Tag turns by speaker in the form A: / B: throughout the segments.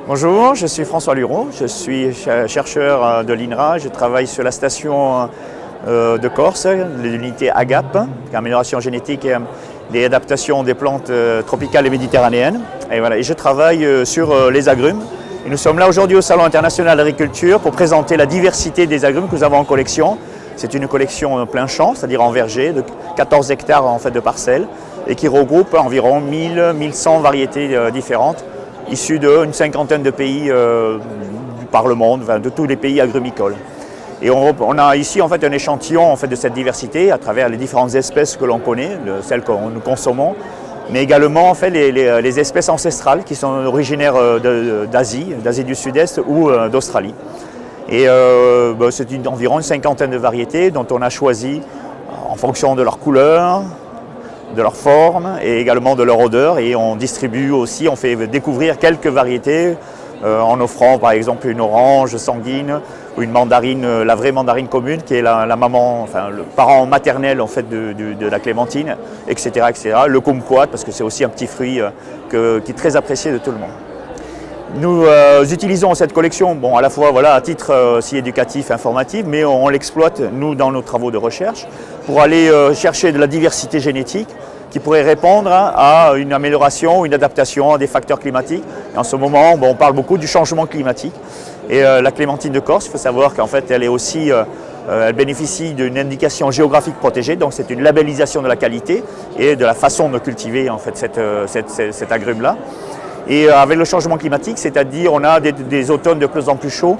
A: Bonjour, je suis François Luron, je suis chercheur de l'INRA, je travaille sur la station de Corse, l'unité AGAP, amélioration génétique et adaptation des plantes tropicales et méditerranéennes. Et, voilà, et je travaille sur les agrumes. Et nous sommes là aujourd'hui au Salon international d'agriculture pour présenter la diversité des agrumes que nous avons en collection. C'est une collection plein champ, c'est-à-dire en verger, de 14 hectares en fait, de parcelles, et qui regroupe environ 1000-1100 variétés différentes, issus d'une cinquantaine de pays par le monde, de tous les pays agrumicoles. Et on a ici en fait un échantillon en fait, de cette diversité à travers les différentes espèces que l'on connaît, celles que nous consommons, mais également en fait, les espèces ancestrales qui sont originaires d'Asie du Sud-Est ou d'Australie. Et c'est environ une cinquantaine de variétés dont on a choisi en fonction de leur couleur, de leur forme et également de leur odeur, et on distribue aussi, on fait découvrir quelques variétés en offrant par exemple une orange sanguine ou une mandarine, la vraie mandarine commune qui est la maman, enfin le parent maternel en fait de la clémentine, etc., etc. Le kumquat parce que c'est aussi un petit fruit qui est très apprécié de tout le monde. Nous utilisons cette collection à la fois à titre aussi éducatif, informatif, mais on l'exploite nous dans nos travaux de recherche pour aller chercher de la diversité génétique qui pourrait répondre à une amélioration, une adaptation à des facteurs climatiques. Et en ce moment, on parle beaucoup du changement climatique. Et la clémentine de Corse, il faut savoir qu'en fait, elle est aussi, elle bénéficie d'une indication géographique protégée, donc c'est une labellisation de la qualité et de la façon de cultiver en fait cet agrume-là. Et avec le changement climatique, c'est-à-dire on a des automnes de plus en plus chauds,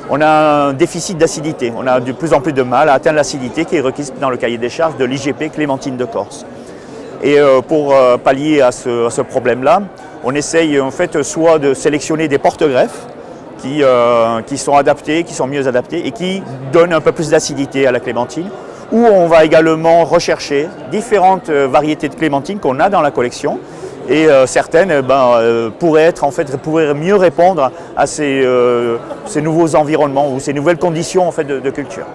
A: on a un déficit d'acidité, on a de plus en plus de mal à atteindre l'acidité qui est requise dans le cahier des charges de l'IGP Clémentine de Corse. Et pour pallier à ce problème-là, on essaye en fait soit de sélectionner des porte-greffes qui sont adaptés, qui sont mieux adaptés et qui donnent un peu plus d'acidité à la clémentine, ou on va également rechercher différentes variétés de clémentine qu'on a dans la collection. Et certaines pourraient mieux répondre à ces nouveaux environnements ou ces nouvelles conditions en fait, de culture.